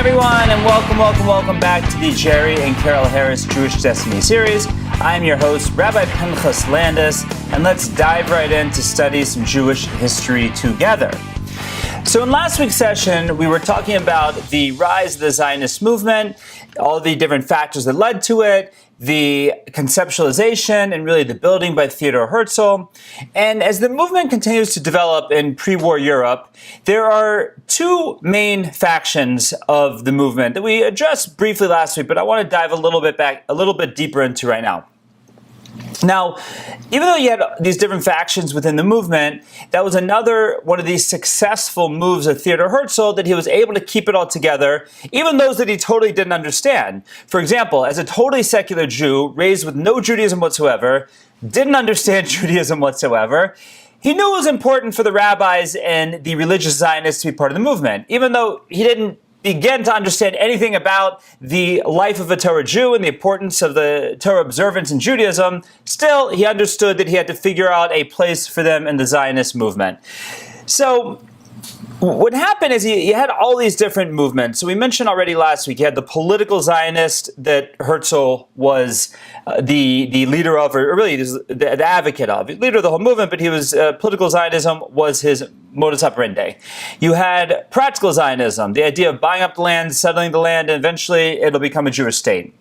everyone, and welcome back to the Jerry and Carol Harris Jewish Destiny series. I'm your host, Rabbi Pinchas Landis, and let's dive right in to study some Jewish history together. So in last week's session, we were talking about the rise of the Zionist movement, all the different factors that led to it, the conceptualization and really the building by Theodor Herzl. And as the movement continues to develop in pre-war Europe, there are two main factions of the movement that we addressed briefly last week, but I want to dive a little bit deeper into right now. Now, even though you had these different factions within the movement, that was another one of these successful moves of Theodor Herzl, that he was able to keep it all together, even those that he totally didn't understand. For example, as a totally secular Jew, raised with no Judaism whatsoever, didn't understand Judaism whatsoever, he knew it was important for the rabbis and the religious Zionists to be part of the movement, even though he didn't begin to understand anything about the life of a Torah Jew and the importance of the Torah observance in Judaism. Still, he understood that he had to figure out a place for them in the Zionist movement. So what happened is he had all these different movements. So we mentioned already last week, he had the political Zionist that Herzl was the leader of, or really the advocate of, leader of the whole movement, but he was, political Zionism was his modus operandi. You had practical Zionism, the idea of buying up the land, settling the land, and eventually it'll become a Jewish state.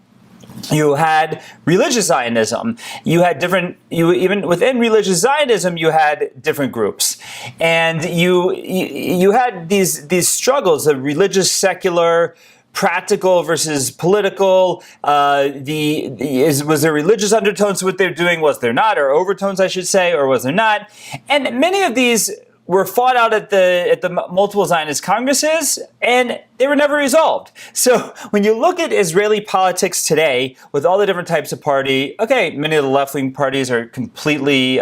You had religious Zionism. You had even within religious Zionism, you had different groups, and you had these struggles of religious, secular, practical versus political. Was there religious undertones to what they're doing? Was there not, or overtones, I should say, or was there not? And many of these were fought out at the multiple Zionist Congresses, and they were never resolved. So when you look at Israeli politics today, with all the different types of party, okay, many of the left-wing parties are completely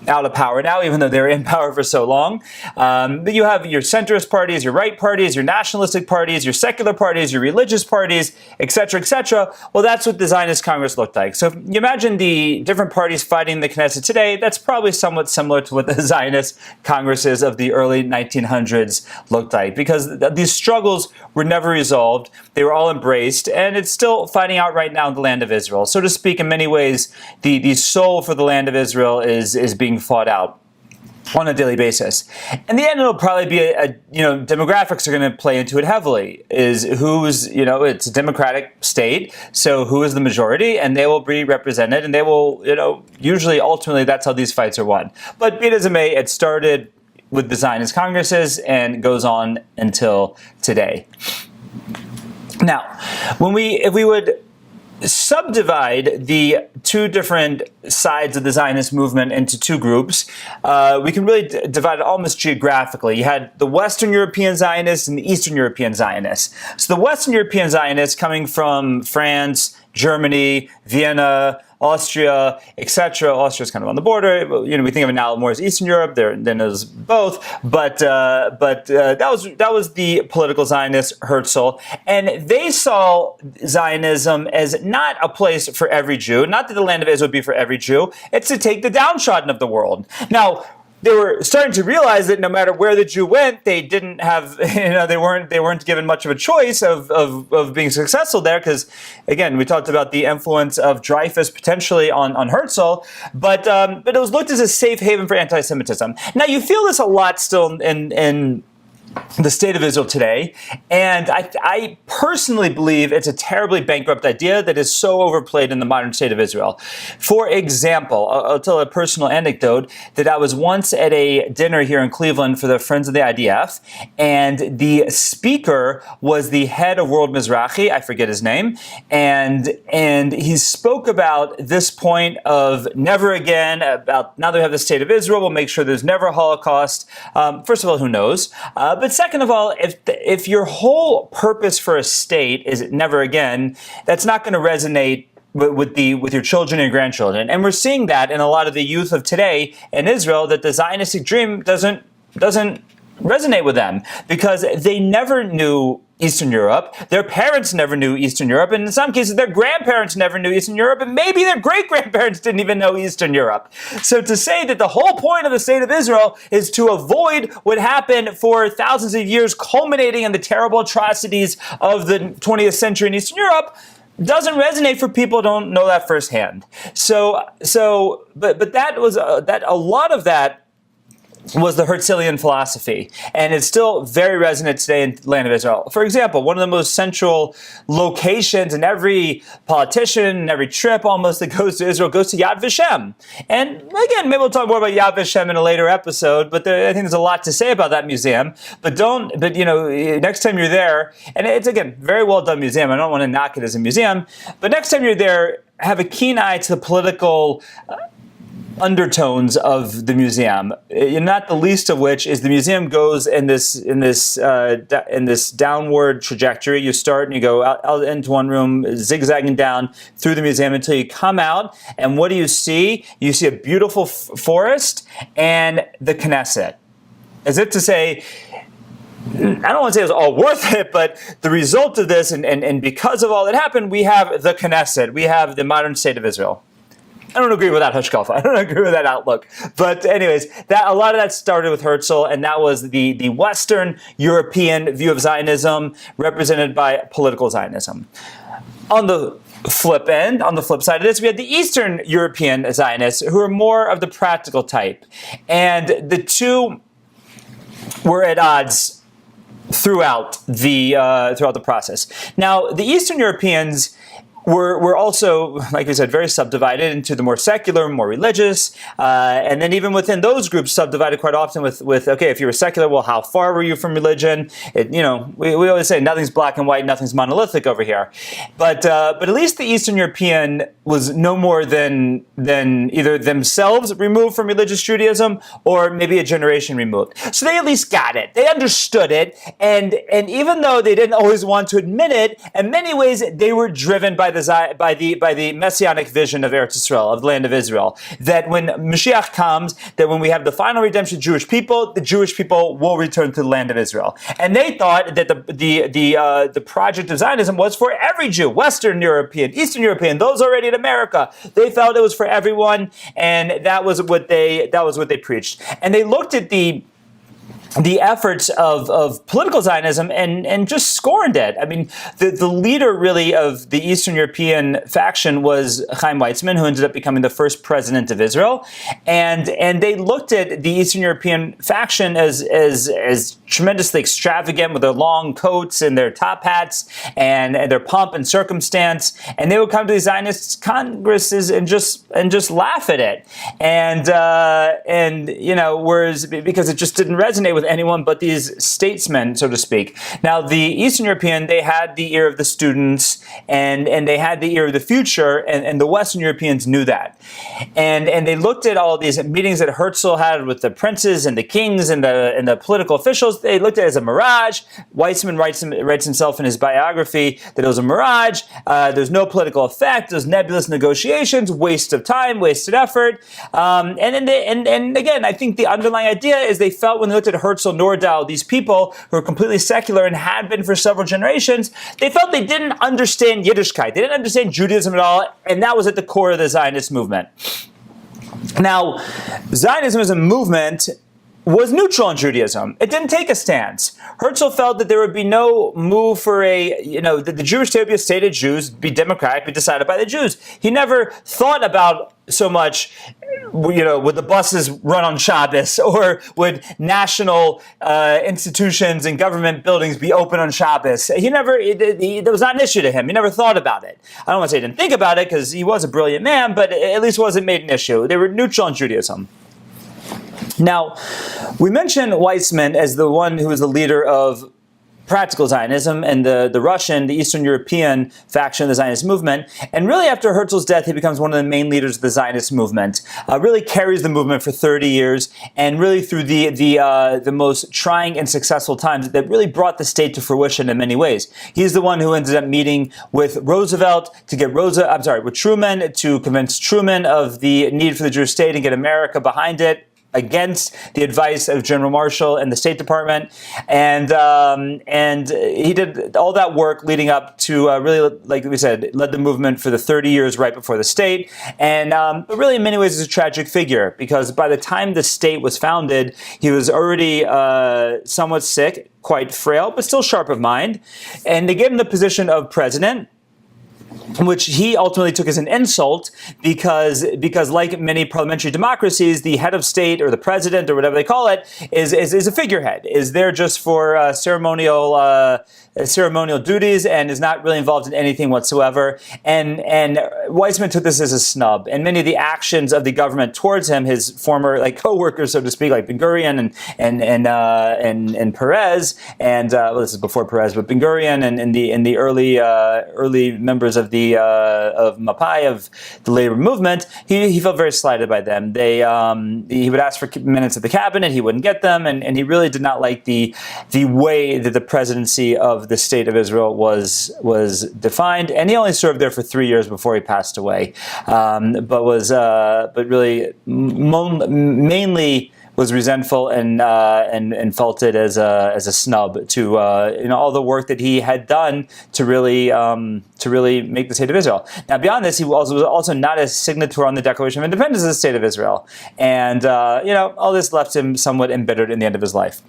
out of power now, even though they were in power for so long. But you have your centrist parties, your right parties, your nationalistic parties, your secular parties, your religious parties, etc., etc. Well, that's what the Zionist Congress looked like. So if you imagine the different parties fighting the Knesset today, that's probably somewhat similar to what the Zionist Congresses of the early 1900s looked like, because these struggles were never resolved. They were all embraced, and it's still fighting out right now in the land of Israel. So to speak, in many ways, the soul for the land of Israel is being fought out on a daily basis. In the end, it'll probably be demographics are going to play into it heavily. It's a democratic state, so who is the majority, and they will be represented, and they will, usually, ultimately, that's how these fights are won. But be it as it may, it started with the Zionist Congresses and goes on until today. Now, if we would subdivide the two different sides of the Zionist movement into two groups, we can really divide it almost geographically. You had the Western European Zionists and the Eastern European Zionists. So the Western European Zionists, coming from France, Germany, Vienna, Austria, etc. Austria is kind of on the border. We think of it now more as Eastern Europe. Then as both. But that was the political Zionist Herzl, and they saw Zionism as not a place for every Jew. Not that the land of Israel would be for every Jew. It's to take the downtrodden of the world. Now, they were starting to realize that no matter where the Jew went, they didn't have, they weren't given much of a choice of being successful there, because, again, we talked about the influence of Dreyfus potentially on Herzl, but it was looked as a safe haven for anti-Semitism. Now, you feel this a lot still in the state of Israel today, and I personally believe it's a terribly bankrupt idea that is so overplayed in the modern state of Israel. For example, I'll tell a personal anecdote that I was once at a dinner here in Cleveland for the Friends of the IDF, and the speaker was the head of World Mizrahi, I forget his name, and he spoke about this point of never again, about now that we have the state of Israel, we'll make sure there's never a Holocaust. First of all, who knows? But second of all, if your whole purpose for a state is never again, that's not going to resonate with your children and your grandchildren. And we're seeing that in a lot of the youth of today in Israel, that the Zionistic dream doesn't resonate with them, because they never knew Eastern Europe. Their parents never knew Eastern Europe, and in some cases their grandparents never knew Eastern Europe, and maybe their great-grandparents didn't even know Eastern Europe. So to say that the whole point of the State of Israel is to avoid what happened for thousands of years, culminating in the terrible atrocities of the 20th century in Eastern Europe, doesn't resonate for people who don't know that firsthand. But that was that a lot of that was the Herzlian philosophy, and it's still very resonant today in the land of Israel. For example, one of the most central locations in every politician, and every trip almost that goes to Israel goes to Yad Vashem. And again, maybe we'll talk more about Yad Vashem in a later episode, but I think there's a lot to say about that museum. But next time you're there, and it's again, very well done museum. I don't want to knock it as a museum, but next time you're there, have a keen eye to the political undertones of the museum, not the least of which is the museum goes in this downward trajectory. You start and you go out into one room, zigzagging down through the museum until you come out, and what do you see? You see a beautiful forest and the Knesset. As if to say, I don't want to say it was all worth it, but the result of this, and because of all that happened, we have the Knesset, we have the modern state of Israel. I don't agree with that hashkafa. I don't agree with that outlook. But anyways, a lot of that started with Herzl, and that was the Western European view of Zionism represented by political Zionism. On the flip side of this, we had the Eastern European Zionists, who are more of the practical type. And the two were at odds throughout the process. Now, the Eastern Europeans were also, like we said, very subdivided into the more secular, more religious, and then even within those groups subdivided quite often with okay, if you were secular, well, how far were you from religion? We always say nothing's black and white, nothing's monolithic over here. But at least the Eastern European was no more than either themselves removed from religious Judaism or maybe a generation removed. So they at least got it. They understood it, and even though they didn't always want to admit it, in many ways they were driven by the messianic vision of Eretz Yisrael, of the land of Israel, that when Mashiach comes, that when we have the final redemption of Jewish people, the Jewish people will return to the land of Israel. And they thought that the project of Zionism was for every Jew, Western European, Eastern European, those already in America. They felt it was for everyone, and that was what they preached. And they looked at the efforts of political Zionism and just scorned it. I mean, the leader really of the Eastern European faction was Chaim Weizmann, who ended up becoming the first president of Israel. And they looked at the Eastern European faction as tremendously extravagant with their long coats and their top hats and their pomp and circumstance. And they would come to the Zionist congresses and just laugh at it. Whereas because it just didn't resonate with anyone but these statesmen, so to speak. Now, the Eastern European, they had the ear of the students and they had the ear of the future, and the Western Europeans knew that. And they looked at all these meetings that Herzl had with the princes and the kings and the political officials. They looked at it as a mirage. Weizmann writes himself in his biography that it was a mirage. There's no political effect. There's nebulous negotiations, waste of time, wasted effort. And again, I think the underlying idea is they felt when they looked at Herzl, Nordau, these people who are completely secular and had been for several generations, they felt they didn't understand Yiddishkeit. They didn't understand Judaism at all, and that was at the core of the Zionist movement. Now, Zionism as a movement was neutral in Judaism. It didn't take a stance. Herzl felt that there would be no move for that the Jewish state would be a state of Jews, be democratic, be decided by the Jews. He never thought about so much, would the buses run on Shabbos, or would national institutions and government buildings be open on Shabbos? That was not an issue to him. He never thought about it. I don't want to say he didn't think about it, because he was a brilliant man, but at least it wasn't made an issue. They were neutral in Judaism. Now, we mentioned Weizmann as the one who was the leader of practical Zionism and the Russian, the Eastern European faction of the Zionist movement. And really after Herzl's death, he becomes one of the main leaders of the Zionist movement, really carries the movement for 30 years, and really through the most trying and successful times that really brought the state to fruition in many ways. He's the one who ended up meeting with Roosevelt to get with Truman to convince Truman of the need for the Jewish state and get America behind it. against the advice of General Marshall and the State Department, and he did all that work leading up to really, like we said, led the movement for the 30 years right before the state, and but really in many ways is a tragic figure, because by the time the state was founded, he was already somewhat sick, quite frail, but still sharp of mind, and they gave him the position of president, which he ultimately took as an insult, because like many parliamentary democracies, the head of state or the president or whatever they call it is a figurehead, is there just for ceremonial duties and is not really involved in anything whatsoever. And Weizmann took this as a snub, and many of the actions of the government towards him, his former co-workers, so to speak, like Ben Gurion and Perez, and well, this is before Perez, but Ben Gurion and the early members of Mapai, of the labor movement, he felt very slighted by them. He would ask for minutes of the cabinet, he wouldn't get them, and he really did not like the way that the presidency of the state of Israel was defined, and he only served there for 3 years before he passed away. But really mainly was resentful and felt it as a snub to all the work that he had done to really make the state of Israel. Now, beyond this, he was also not a signatory on the Declaration of Independence of the state of Israel, and all this left him somewhat embittered in the end of his life.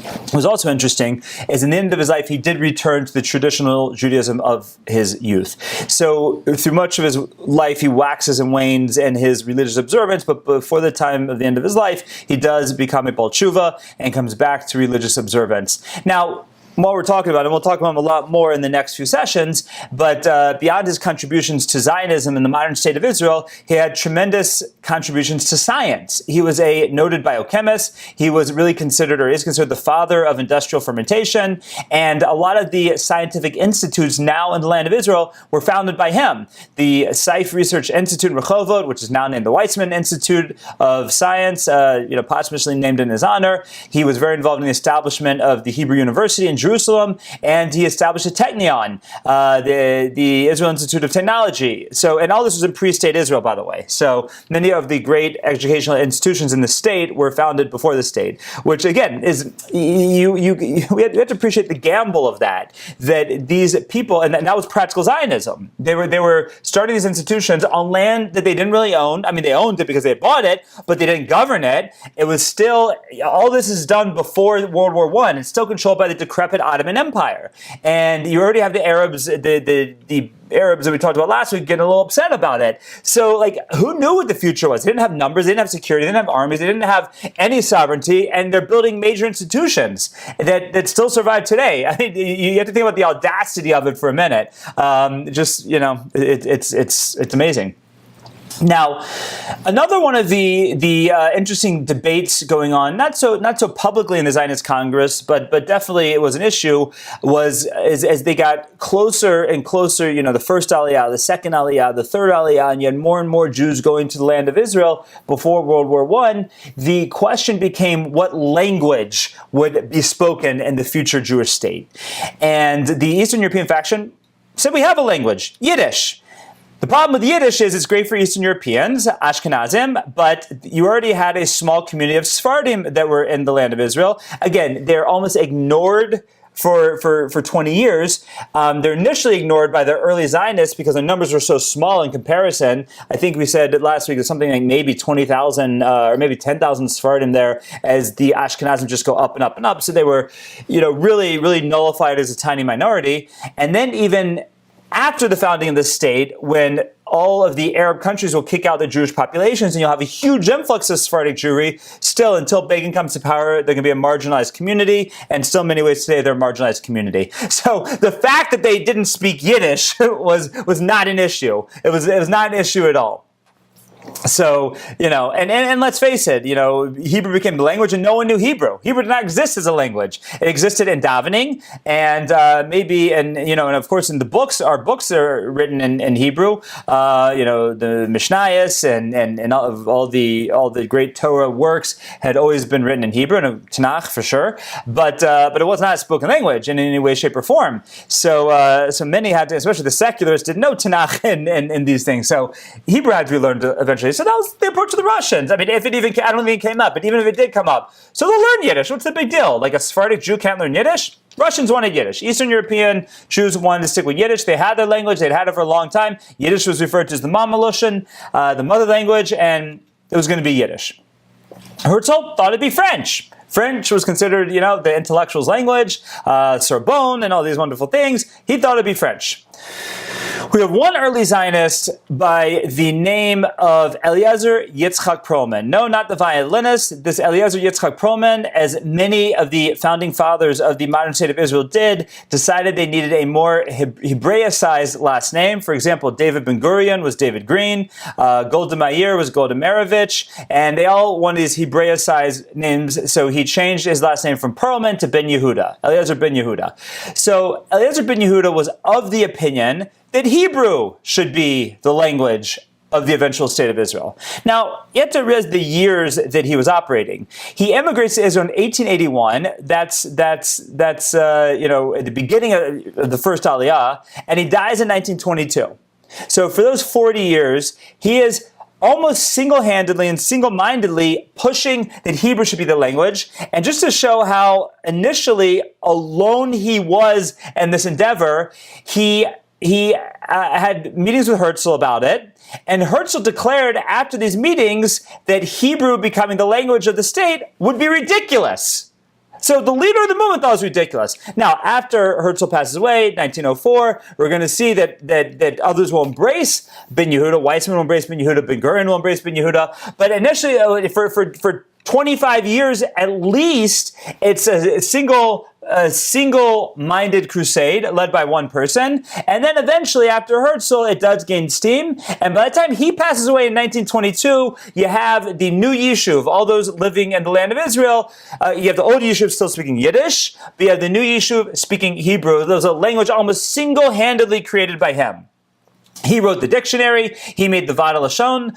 What was also interesting is in the end of his life, he did return to the traditional Judaism of his youth. So through much of his life, he waxes and wanes in his religious observance, but before the time of the end of his life, he does become a Baal Tshuva and comes back to religious observance. Now, while we're talking about him, we'll talk about him a lot more in the next few sessions, but beyond his contributions to Zionism in the modern state of Israel, he had tremendous contributions to science. He was a noted biochemist. He was really considered, or is considered, the father of industrial fermentation, and a lot of the scientific institutes now in the land of Israel were founded by him. The Saif Research Institute in Rehovot, which is now named the Weizmann Institute of Science, posthumously named in his honor. He was very involved in the establishment of the Hebrew University in Jerusalem, and he established a Technion, the Israel Institute of Technology. So, and all this was in pre-state Israel, by the way. So many of the great educational institutions in the state were founded before the state, which again is we have to appreciate the gamble of that these people, and that was practical Zionism. They were starting these institutions on land that they didn't really own. I mean, they owned it because they bought it, but they didn't govern it. It was still, all this is done before World War I. It's still controlled by the decrepit Ottoman Empire. And you already have the Arabs, the Arabs that we talked about last week getting a little upset about it. So, who knew what the future was? They didn't have numbers, they didn't have security, they didn't have armies, they didn't have any sovereignty, and they're building major institutions that still survive today. I mean, you have to think about the audacity of it for a minute. It's amazing. Now, another one of the interesting debates going on, not so publicly in the Zionist Congress, but definitely it was an issue, was as they got closer and closer, the first Aliyah, the second Aliyah, the third Aliyah, and you had more and more Jews going to the land of Israel before World War I, the question became what language would be spoken in the future Jewish state. And the Eastern European faction said, we have a language, Yiddish. The problem with Yiddish is it's great for Eastern Europeans, Ashkenazim, but you already had a small community of Sephardim that were in the land of Israel. Again, they're almost ignored for 20 years. They're initially ignored by the early Zionists because the numbers were so small in comparison. I think we said last week there's something like maybe 20,000 or maybe 10,000 Sephardim there, as the Ashkenazim just go up and up and up. So they were, really, really nullified as a tiny minority. And then even after the founding of the state, when all of the Arab countries will kick out the Jewish populations and you'll have a huge influx of Sephardic Jewry, still, until Begin comes to power, they're going to be a marginalized community, and still in many ways today they're a marginalized community. So the fact that they didn't speak Yiddish was not an issue. It was not an issue at all. So, and let's face it, Hebrew became the language and no one knew Hebrew. Hebrew did not exist as a language. It existed in davening and and of course in the books, our books are written in Hebrew, the Mishnayos and all the great Torah works had always been written in Hebrew, and Tanakh for sure, but it was not a spoken language in any way, shape, or form. So many had to, especially the secularists, didn't know Tanakh and these things. So Hebrew had to be learned eventually eventually. So that was the approach of the Russians. I mean, if it even, I don't think it came up, but even if it did come up, so they'll learn Yiddish. What's the big deal? Like a Sephardic Jew can't learn Yiddish? Russians wanted Yiddish. Eastern European Jews wanted to stick with Yiddish. They had their language. They'd had it for a long time. Yiddish was referred to as the Mama Lushan, the mother language, and it was going to be Yiddish. Herzl thought it'd be French. French was considered, the intellectuals' language, Sorbonne, and all these wonderful things. He thought it'd be French. We have one early Zionist by the name of Eliezer Yitzchak Perlman. No, not the violinist. This Eliezer Yitzchak Perlman, as many of the founding fathers of the modern state of Israel did, decided they needed a more Hebraicized last name. For example, David Ben Gurion was David Green, Golda Meir was Golda Merovich, and they all wanted these Hebraicized names, so he changed his last name from Perlman to Ben Yehuda, Eliezer Ben Yehuda. So Eliezer Ben Yehuda was of the opinion that Hebrew should be the language of the eventual state of Israel. Now, you have to realize the years that he was operating. He emigrates to Israel in 1881. That's at the beginning of the first Aliyah, and he dies in 1922. So for those 40 years, he is almost single-handedly and single-mindedly pushing that Hebrew should be the language. And just to show how initially alone he was in this endeavor, he had meetings with Herzl about it, and Herzl declared after these meetings that Hebrew becoming the language of the state would be ridiculous. So the leader of the movement thought it was ridiculous. Now, after Herzl passes away, 1904, we're going to see that others will embrace Ben Yehuda. Weizmann will embrace Ben Yehuda. Ben Gurion will embrace Ben Yehuda. But initially, for 25 years at least, it's a single-minded crusade led by one person. And then eventually, after Herzl, it does gain steam. And by the time he passes away in 1922, you have the new Yishuv, all those living in the land of Israel. You have the old Yishuv still speaking Yiddish, but you have the new Yishuv speaking Hebrew. There's a language almost single-handedly created by him. He wrote the dictionary. He made the Vada Lashon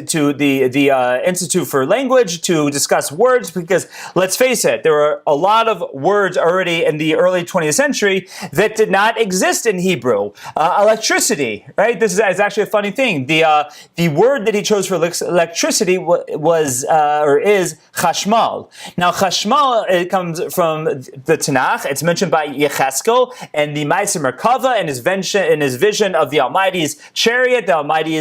to the Institute for Language to discuss words, because let's face it, there were a lot of words already in the early 20th century that did not exist in Hebrew. Electricity, right? This is actually a funny thing. The word that he chose for electricity was is chashmal. Now, chashmal, it comes from the Tanakh. It's mentioned by Yecheskel and the Ma'aser Merkava in his vision of the Almighty's chariot, the Almighty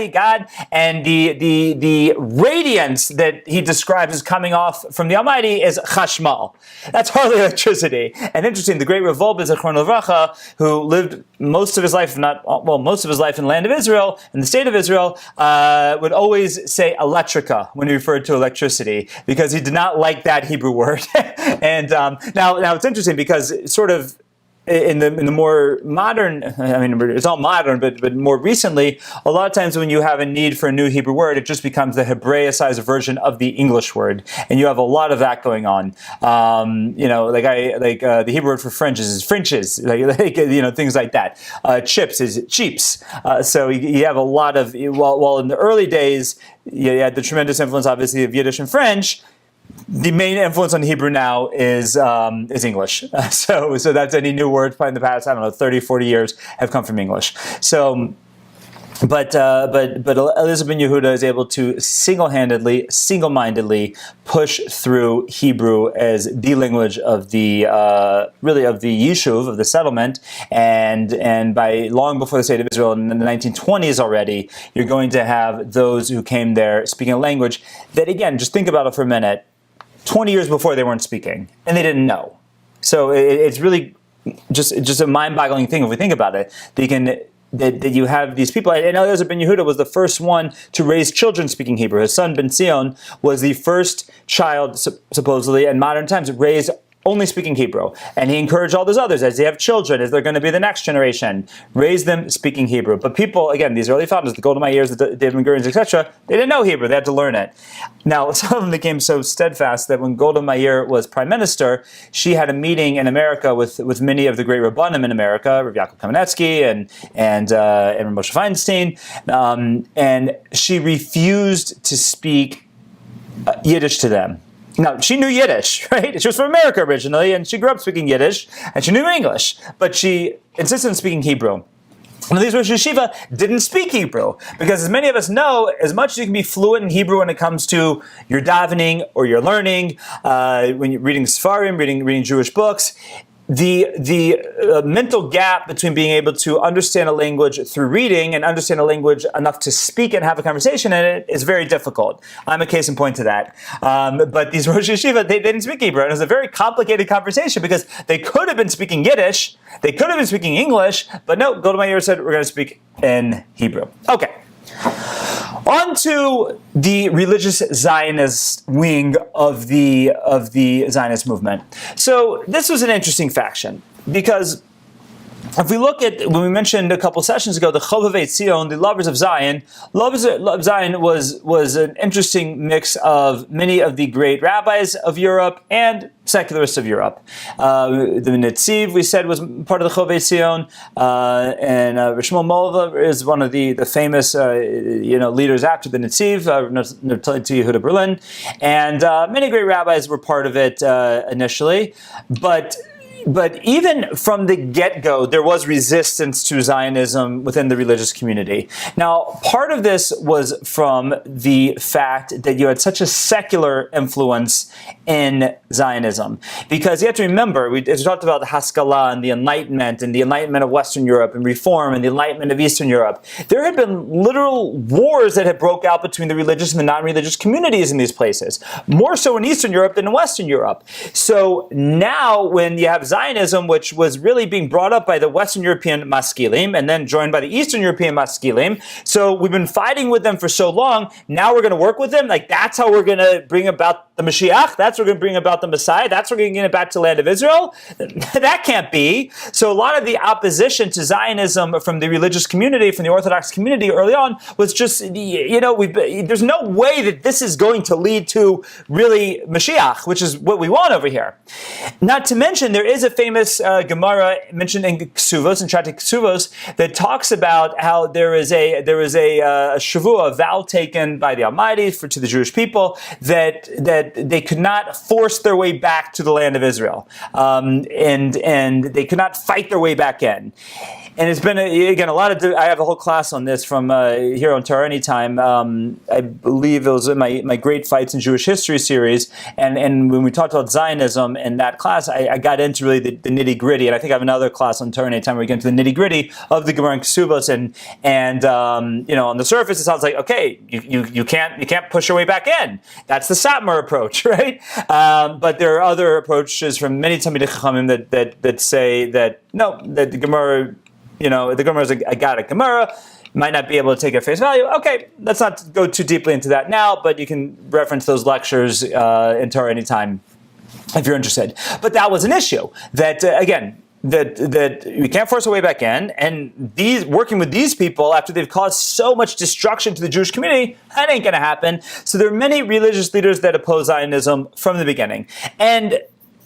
God, and the radiance that he describes as coming off from the Almighty is chashmal. That's hardly electricity. And interesting, the great Revolba Zechron Livracha, who lived most of his life in the land of Israel, in the state of Israel, would always say electrica when he referred to electricity, because he did not like that Hebrew word. And now it's interesting because sort of in the more modern, it's all modern, but more recently, a lot of times when you have a need for a new Hebrew word, it just becomes the Hebraicized version of the English word, and you have a lot of that going on. The Hebrew word for French is Frenches, things like that. Chips is cheaps. So you have a lot of, while in the early days, you had the tremendous influence, obviously, of Yiddish and French. The main influence on Hebrew now is English. So that's any new words probably in the past, 30, 40 years have come from English. So, but Eliezer Ben Yehuda is able to single-handedly, single-mindedly push through Hebrew as the language of the Yishuv, of the settlement, and by long before the state of Israel in the 1920s already, you're going to have those who came there speaking a language that, again, just think about it for a minute. 20 years before they weren't speaking, and they didn't know. So it's really just a mind-boggling thing if we think about it. That you have these people, and Eliezer Ben Yehuda was the first one to raise children speaking Hebrew. His son Ben Zion was the first child, supposedly, in modern times, raised only speaking Hebrew. And he encouraged all those others, as they have children, as they're going to be the next generation, raise them speaking Hebrew. But people, again, these early founders, the Golda Meirs, the David Ben Gurions, etc., they didn't know Hebrew. They had to learn it. Now, some of them became so steadfast that when Golda Meir was prime minister, she had a meeting in America with many of the great Rabbanim in America, Rav Yaakov Kamenetsky and Moshe Feinstein, and she refused to speak Yiddish to them. Now, she knew Yiddish, right? She was from America originally, and she grew up speaking Yiddish, and she knew English, but she insisted on speaking Hebrew. And these Rosh Yeshiva didn't speak Hebrew, because as many of us know, as much as you can be fluent in Hebrew when it comes to your davening or your learning, when you're reading Sfarim, reading Jewish books, the mental gap between being able to understand a language through reading and understand a language enough to speak and have a conversation in it is very difficult. I'm a case in point to that. But these Rosh Yeshiva, they didn't speak Hebrew. And it was a very complicated conversation, because they could have been speaking Yiddish, they could have been speaking English, but no, Golda said, we're going to speak in Hebrew. Okay. On to the religious Zionist wing of the Zionist movement. So this was an interesting faction, because if we look at, when we mentioned a couple sessions ago, the Chovevei Zion, the lovers of Zion, lovers of Zion was an interesting mix of many of the great rabbis of Europe and secularists of Europe. The Netziv, we said, was part of the Chovevei Zion, and Rishmo Molva is one of the famous leaders after the Netziv, Natalia Yehuda Berlin, and many great rabbis were part of it initially, But even from the get-go, there was resistance to Zionism within the religious community. Now, part of this was from the fact that you had such a secular influence in Zionism. Because you have to remember, we talked about the Haskalah and the Enlightenment of Western Europe and Reform and the Enlightenment of Eastern Europe. There had been literal wars that had broke out between the religious and the non-religious communities in these places. More so in Eastern Europe than in Western Europe. So now when you have Zionism, which was really being brought up by the Western European Maskilim and then joined by the Eastern European Maskilim. So we've been fighting with them for so long. Now we're going to work with them. Like, that's how we're going to bring about the Mashiach. That's how we're going to bring about the Messiah. That's how we're going to get it back to the land of Israel. That can't be. So a lot of the opposition to Zionism from the religious community, from the Orthodox community early on, was just, there's no way that this is going to lead to really Mashiach, which is what we want over here. Not to mention, there is a famous Gemara mentioned in Ksuvos, in Treaty of Ksuvos, that talks about how there was a shavua, a vow taken by the Almighty to the Jewish people that they could not force their way back to the land of Israel, and they could not fight their way back in. And it's been, again, a lot of, I have a whole class on this from here on Torah Anytime. I believe it was in my Great Fights in Jewish History series. And when we talked about Zionism in that class, I got into really the nitty gritty. And I think I have another class on Torah Anytime where we get into the nitty gritty of the Gemara and Ksubos. And on the surface, it sounds like, okay, you can't push your way back in. That's the Satmar approach, right? But there are other approaches from many Talmidei Chachamim that say that, no, that the Gemara, the Gemara is a Gadic Gemara, might not be able to take it at face value. Okay, let's not go too deeply into that now, but you can reference those lectures in Torah Anytime if you're interested. But that was an issue that, again, that we can't force our way back in, and working with these people after they've caused so much destruction to the Jewish community, that ain't going to happen. So there are many religious leaders that oppose Zionism from the beginning. And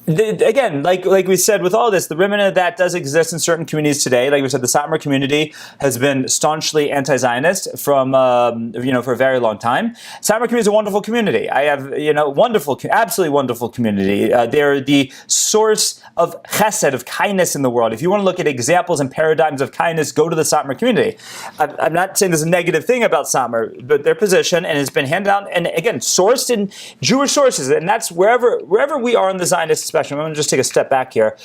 again, like we said with all this, the remnant of that does exist in certain communities today. Like we said, the Satmar community has been staunchly anti-Zionist from for a very long time. Satmar community is a wonderful community. I have absolutely wonderful community. They're the source of chesed, of kindness in the world. If you want to look at examples and paradigms of kindness, go to the Satmar community. I'm not saying there's a negative thing about Satmar, but their position, and it's been handed out, and again, sourced in Jewish sources, and that's wherever we are in the Zionist spectrum. I'm going to just take a step back here.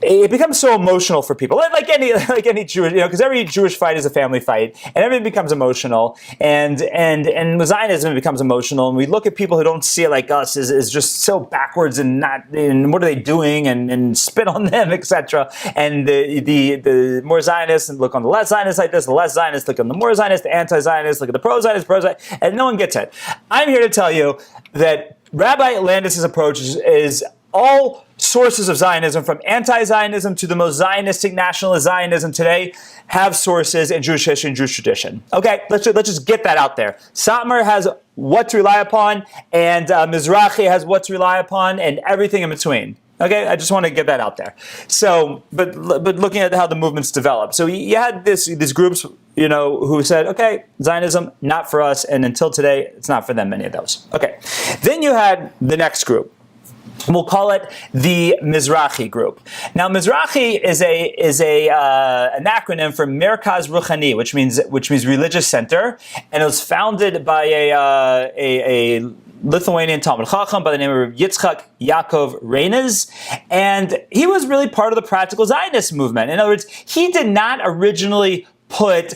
It becomes so emotional for people, like any Jewish, because every Jewish fight is a family fight, and everything becomes emotional, and with Zionism it becomes emotional, and we look at people who don't see it like us as just so backwards and what are they doing, and spit on them, etc. And the more Zionists look on the less Zionists like this, the less Zionists look on the more Zionists, the anti-Zionists look at the pro-Zionists, and no one gets it. I'm here to tell you that Rabbi Landis' approach is all sources of Zionism, from anti-Zionism to the most Zionistic nationalist Zionism today, have sources in Jewish history and Jewish tradition. Okay, let's just get that out there. Satmar has what to rely upon, and Mizrahi has what to rely upon, and everything in between. Okay, I just want to get that out there. So, but looking at how the movements developed. So you had these groups, who said, okay, Zionism, not for us, and until today, it's not for them, many of those. Okay, then you had the next group. We'll call it the Mizrahi Group. Now, Mizrahi is an acronym for Merkaz Ruchani, which means religious center, and it was founded by a Lithuanian Talmud Chacham by the name of Yitzchak Yaakov Reines, and he was really part of the practical Zionist movement. In other words, he did not originally put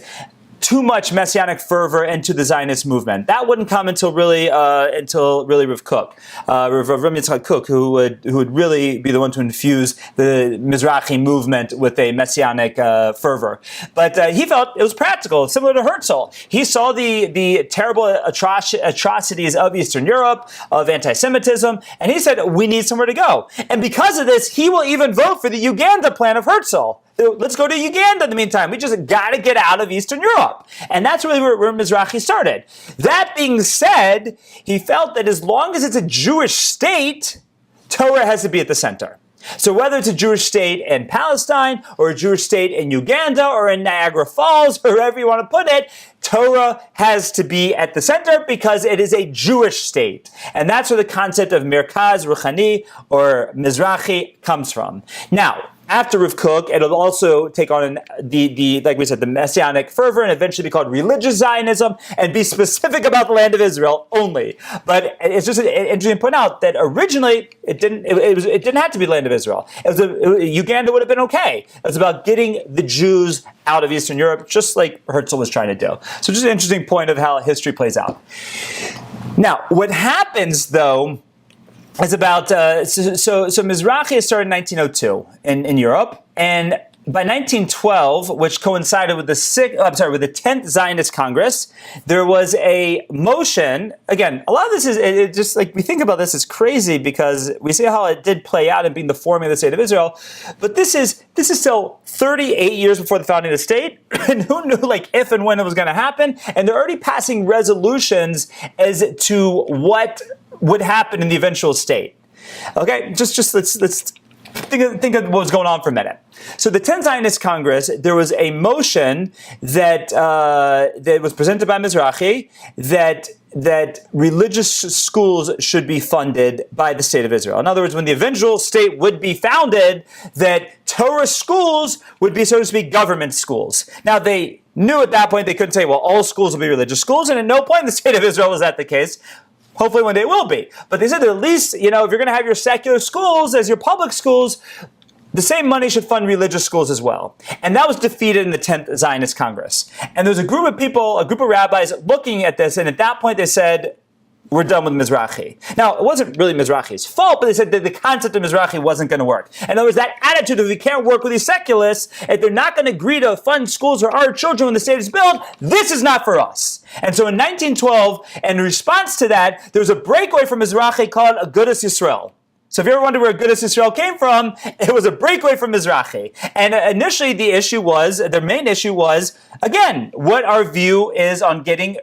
too much messianic fervor into the Zionist movement. That wouldn't come until really Rav Kook, Rav Yitzchak Kook, who would really be the one to infuse the Mizrahi movement with a messianic fervor. But he felt it was practical, similar to Herzl. He saw the terrible atrocities of Eastern Europe, of anti-Semitism, and he said, we need somewhere to go. And because of this, he will even vote for the Uganda plan of Herzl. Let's go to Uganda in the meantime. We just got to get out of Eastern Europe. And that's really where Mizrahi started. That being said, he felt that as long as it's a Jewish state, Torah has to be at the center. So whether it's a Jewish state in Palestine, or a Jewish state in Uganda, or in Niagara Falls, or wherever you want to put it, Torah has to be at the center because it is a Jewish state. And that's where the concept of Merkaz Ruchani, or Mizrahi, comes from. Now, after Rav Kook, it'll also take on the like we said, the messianic fervor, and eventually be called religious Zionism, and be specific about the land of Israel only. But it's just interesting to point out that originally it didn't have to be the land of Israel. Uganda would have been okay. It was about getting the Jews out of Eastern Europe, just like Herzl was trying to do. So just an interesting point of how history plays out. Now, what happens though is about, so Mizrahi started in 1902 in Europe, and by 1912, which coincided with the 10th Zionist Congress, there was a motion. Again, a lot of this is just like we think about this is crazy because we see how it did play out in being the forming of the state of Israel. But this is still 38 years before the founding of the state, and who knew like if and when it was going to happen? And they're already passing resolutions as to what would happen in the eventual state. Okay, just let's think of what was going on for a minute. So the 10th Zionist Congress, there was a motion that was presented by Mizrahi that religious schools should be funded by the state of Israel. In other words, when the eventual state would be founded, that Torah schools would be, so to speak, government schools. Now they knew at that point they couldn't say, well, all schools will be religious schools, and at no point in the state of Israel was that the case. Hopefully one day it will be. But they said that at least, if you're going to have your secular schools as your public schools, the same money should fund religious schools as well. And that was defeated in the 10th Zionist Congress. And there was a group of people, a group of rabbis looking at this, and at that point they said, we're done with Mizrahi. Now, it wasn't really Mizrahi's fault, but they said that the concept of Mizrahi wasn't going to work. In other words, that attitude of we can't work with these secularists, if they're not going to agree to fund schools for our children when the state is built, this is not for us. And so in 1912, in response to that, there was a breakaway from Mizrahi called Agudas Yisrael. So if you ever wonder where Agudas Yisrael came from, it was a breakaway from Mizrahi. And initially their main issue was, again, what our view is on getting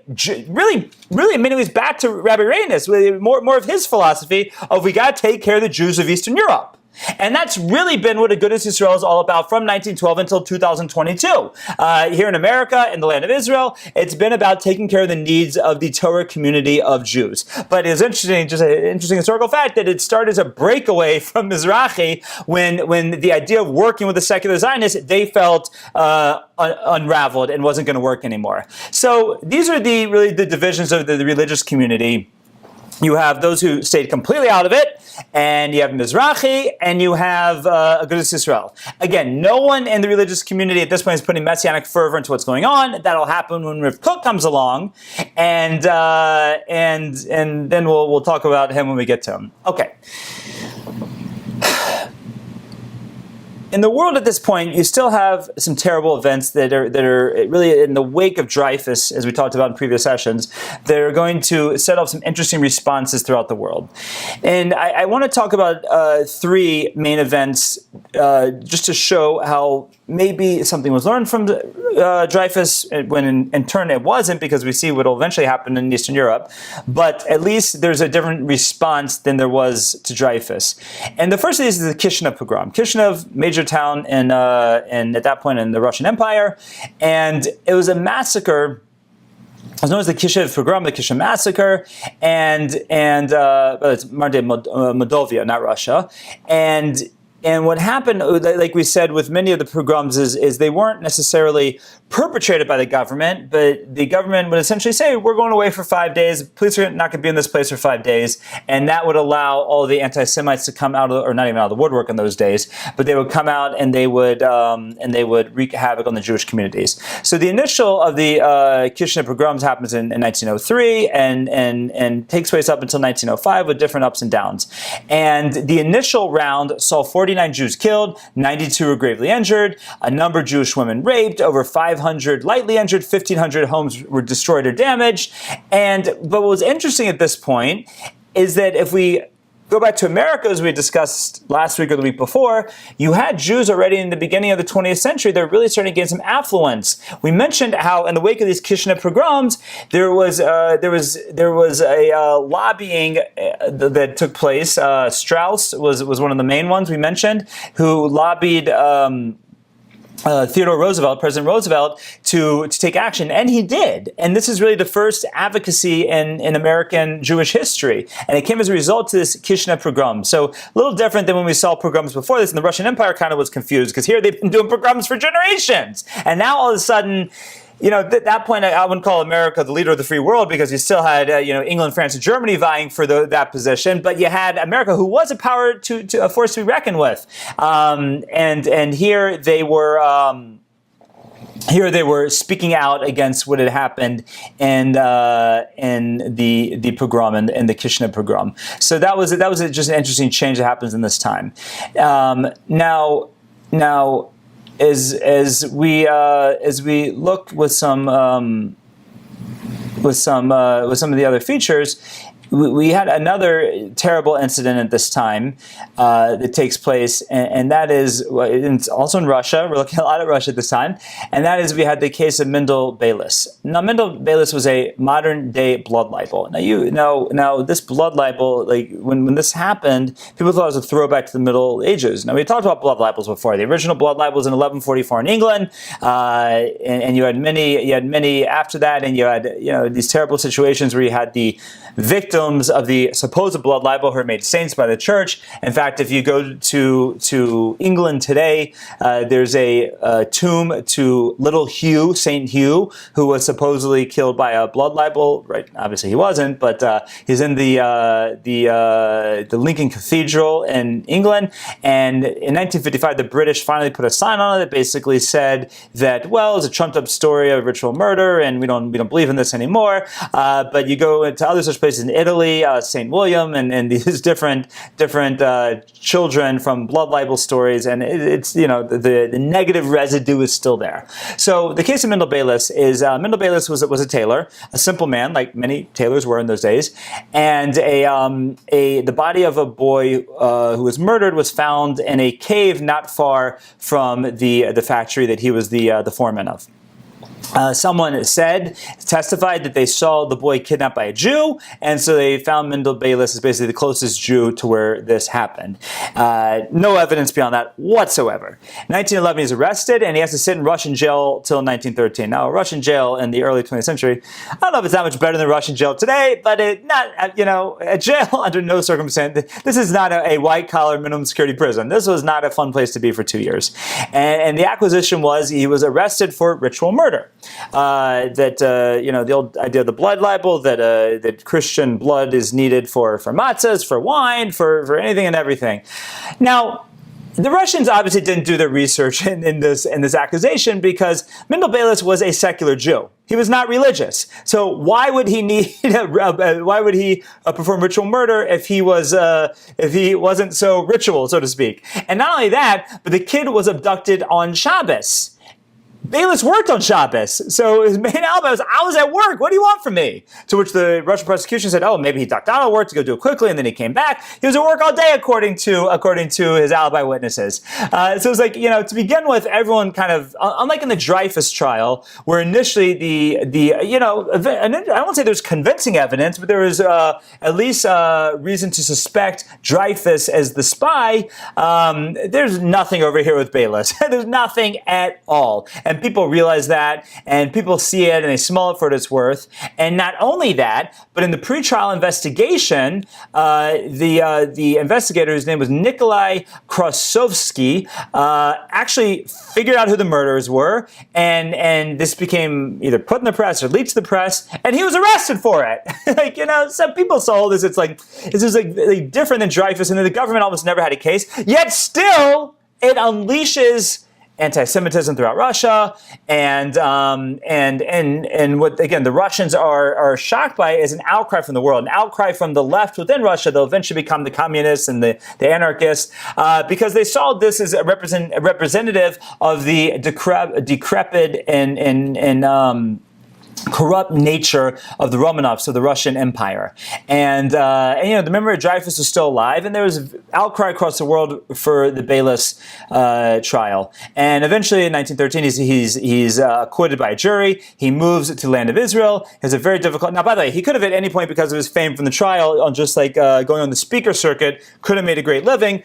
really in many ways back to Rabbi Reines, more of his philosophy of we got to take care of the Jews of Eastern Europe. And that's really been what Agudas Yisrael is all about from 1912 until 2022. Here in America, in the land of Israel, it's been about taking care of the needs of the Torah community of Jews. But it's interesting, just an interesting historical fact, that it started as a breakaway from Mizrahi when the idea of working with the secular Zionists, they felt unraveled and wasn't going to work anymore. So these are the divisions of the religious community. You have those who stayed completely out of it, and you have Mizrahi, and you have Agudas Yisrael. Again, no one in the religious community at this point is putting messianic fervor into what's going on. That'll happen when Rav Kook comes along, and then we'll talk about him when we get to him. Okay. In the world at this point, you still have some terrible events that are really in the wake of Dreyfus, as we talked about in previous sessions, that are going to set off some interesting responses throughout the world. And I want to talk about three main events just to show how maybe something was learned from Dreyfus, when in turn it wasn't, because we see what will eventually happen in Eastern Europe. But at least there's a different response than there was to Dreyfus. And the first of these is the Kishinev pogrom. Kishinev, major town in at that point in the Russian Empire, and it was a massacre was known as the Kitchen Pogrom, the Kitchen Massacre, and it's modern-day Moldavia, not Russia, and what happened, like we said, with many of the pogroms is they weren't necessarily perpetrated by the government, but the government would essentially say, we're going away for 5 days, police are not going to be in this place for 5 days, and that would allow all the anti-Semites to come out of, or not even out of the woodwork in those days, but they would come out and they would wreak havoc on the Jewish communities. So the initial of the Kishinev pogroms happens in 1903 and takes place up until 1905 with different ups and downs. And the initial round saw 49 Jews killed, 92 were gravely injured, a number of Jewish women raped, over 500 lightly injured, 1,500 homes were destroyed or damaged. But what was interesting at this point is that if we go back to America, as we discussed last week or the week before, you had Jews already in the beginning of the 20th century. They're really starting to gain some affluence. We mentioned how in the wake of these Kishinev pogroms, there was a lobbying that took place. Strauss was one of the main ones we mentioned, who lobbied Theodore Roosevelt, President Roosevelt, to take action, and he did. And this is really the first advocacy in American Jewish history, and it came as a result to this Kishinev pogrom. So a little different than when we saw pogroms before this, and the Russian Empire kind of was confused, because here they've been doing pogroms for generations, and now all of a sudden, at that point, I wouldn't call America the leader of the free world, because you still had, England, France, and Germany vying for that position. But you had America, who was a power a force to be reckoned with. And here they were. Here they were speaking out against what had happened in the pogrom and the Kishinev pogrom. So that was just an interesting change that happens in this time. Now. As we look with some of the other features, we had another terrible incident at this time that takes place, and that is, it's also in Russia. We're looking a lot at Russia at this time, and that is we had the case of Mendel Bayless. Now, Mendel Bayless was a modern-day blood libel. Now this blood libel, like when this happened, people thought it was a throwback to the Middle Ages. Now, we talked about blood libels before. The original blood libel was in 1144 in England, and you had many after that, and you had these terrible situations where you had the victims of the supposed blood libel who were made saints by the church. In fact, if you go to England today, there's a tomb to little Hugh, Saint Hugh, who was supposedly killed by a blood libel. Right? Obviously, he wasn't, but he's in the Lincoln Cathedral in England. And in 1955, the British finally put a sign on it that basically said that, well, it's a trumped-up story of ritual murder, and we don't believe in this anymore. But you go into other such places in Italy, St. William, and these different children from blood libel stories, and it's the negative residue is still there. So the case of Mendel Bayless is Mendel Bayless was a tailor, a simple man, like many tailors were in those days, and the body of a boy who was murdered was found in a cave not far from the factory that he was the foreman of. Someone testified that they saw the boy kidnapped by a Jew, and so they found Mendel Bayless as basically the closest Jew to where this happened. No evidence beyond that whatsoever. In 1911, he's arrested, and he has to sit in Russian jail till 1913. Now, Russian jail in the early 20th century, I don't know if it's that much better than Russian jail today, but a jail under no circumstance. This is not a white-collar minimum security prison. This was not a fun place to be for 2 years. And the acquisition was he was arrested for ritual murder. The old idea of the blood libel, that Christian blood is needed for matzahs, for wine, for anything and everything. Now, the Russians obviously didn't do their research in this accusation, because Mendel Bayless was a secular Jew. He was not religious. So why would he perform ritual murder if he wasn't so ritual, so to speak? And not only that, but the kid was abducted on Shabbos. Bayless worked on Shabbos, so his main alibi was, I was at work, what do you want from me? To which the Russian prosecution said, oh, maybe he ducked out of work to go do it quickly, and then he came back. He was at work all day, according to his alibi witnesses. So it was like, to begin with, everyone kind of, unlike in the Dreyfus trial, where initially I won't say there's convincing evidence, but there was at least reason to suspect Dreyfus as the spy. There's nothing over here with Bayless. There's nothing at all. And and people realize that, and people see it, and they smell it for what it's worth. And not only that, but in the pretrial investigation, the investigator, whose name was Nikolai Krasovsky, actually figured out who the murderers were, and this became either put in the press or leaked to the press, and he was arrested for it. Like, some people saw this. It's like, this is like different than Dreyfus, and then the government almost never had a case. Yet still, it unleashes anti-Semitism throughout Russia, and what, again, the Russians are shocked by is an outcry from the world, an outcry from the left within Russia. They'll eventually become the communists and the anarchists, because they saw this as a representative of the decrepit and corrupt nature of the Romanovs, of the Russian Empire. And the memory of Dreyfus is still alive, and there was outcry across the world for the Bayless trial. And eventually in 1913, he's acquitted by a jury. He moves to the land of Israel. He has a very difficult... Now, by the way, he could have at any point, because of his fame from the trial, just like going on the speaker circuit, could have made a great living.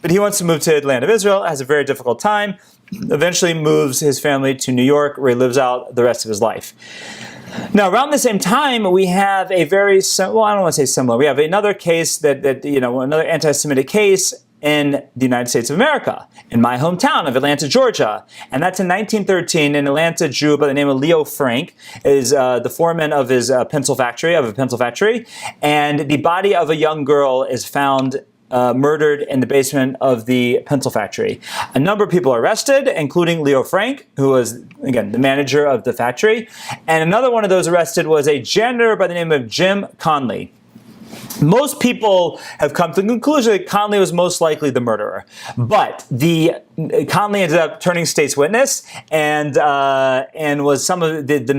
But he wants to move to the land of Israel, has a very difficult time, eventually moves his family to New York, where he lives out the rest of his life. Now, around the same time, we have a very, I don't want to say similar, we have another case another anti-Semitic case in the United States of America, in my hometown of Atlanta, Georgia. And that's in 1913. An Atlanta Jew by the name of Leo Frank is the foreman of his pencil factory, and the body of a young girl is found murdered in the basement of the pencil factory. A number of people are arrested, including Leo Frank, who was, again, the manager of the factory. And another one of those arrested was a janitor by the name of Jim Conley. Most people have come to the conclusion that Conley was most likely the murderer, but Conley ended up turning state's witness, and was some of the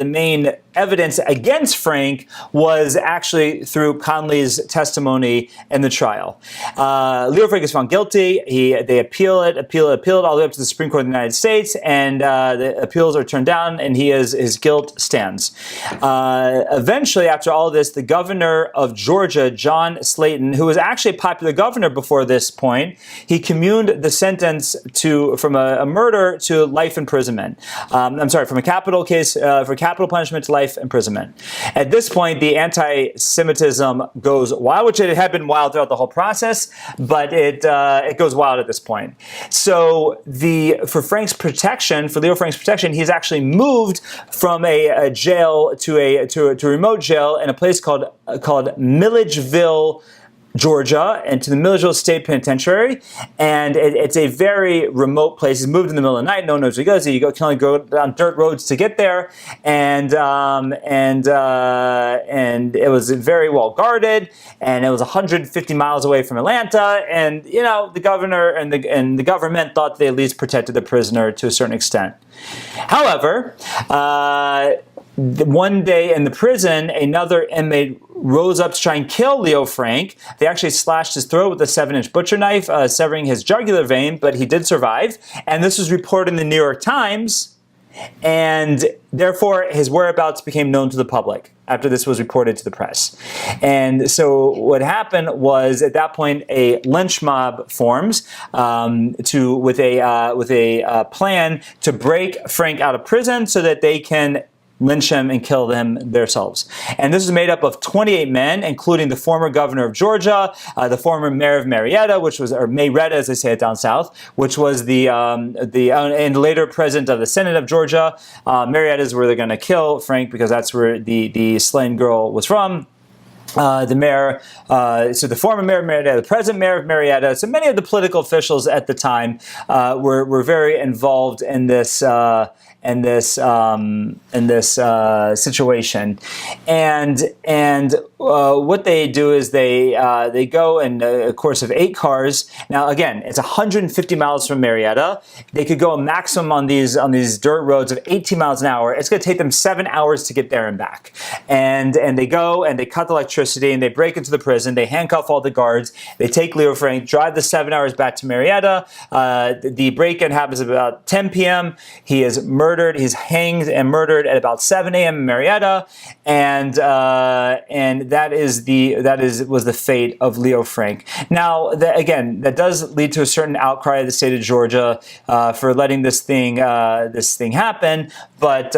main evidence against Frank was actually through Conley's testimony in the trial. Leo Frank is found guilty. They appeal it all the way up to the Supreme Court of the United States, and the appeals are turned down, and his guilt stands. Eventually, after all this, the governor of Georgia, John Slayton, who was actually a popular governor before this point, he communed the sentence from a murder to life imprisonment. From a capital case, for capital punishment to life imprisonment. At this point, the anti-Semitism goes wild, which it had been wild throughout the whole process, but it goes wild at this point. So for Leo Frank's protection, he's actually moved from a jail to a remote jail in a place called Milledgeville, Georgia, and to the Milledgeville State Penitentiary. And it's a very remote place. He's moved in the middle of the night. No one knows where he goes. You can only go down dirt roads to get there. And it was very well guarded. And it was 150 miles away from Atlanta. And, the governor and the government thought they at least protected the prisoner to a certain extent. However, one day in the prison, another inmate rose up to try and kill Leo Frank. They actually slashed his throat with a 7-inch butcher knife, severing his jugular vein, but he did survive. And this was reported in the New York Times, and therefore his whereabouts became known to the public after this was reported to the press. And so what happened was, at that point, a lynch mob forms with a plan to break Frank out of prison so that they can lynch him and kill them themselves. And this is made up of 28 men, including the former governor of Georgia, the former mayor of Marietta, or Marietta as they say it down south, which was and later president of the Senate of Georgia. Marietta is where they're going to kill Frank, because that's where the slain girl was from. The mayor, so the former mayor of Marietta, the present mayor of Marietta, so many of the political officials at the time were very involved in this situation, and what they do is they go in a course of 8 cars. Now again, it's 150 miles from Marietta. They could go a maximum on these dirt roads of 18 miles an hour. It's going to take them 7 hours to get there and back. And they go and they cut the electricity and they break into the prison. They handcuff all the guards. They take Leo Frank, drive the 7 hours back to Marietta. The break-in happens at about 10 p.m. He is murdered. He's hanged and murdered at about 7 a.m. in Marietta. And was the fate of Leo Frank. Now, again, that does lead to a certain outcry of the state of Georgia for letting this thing happen. But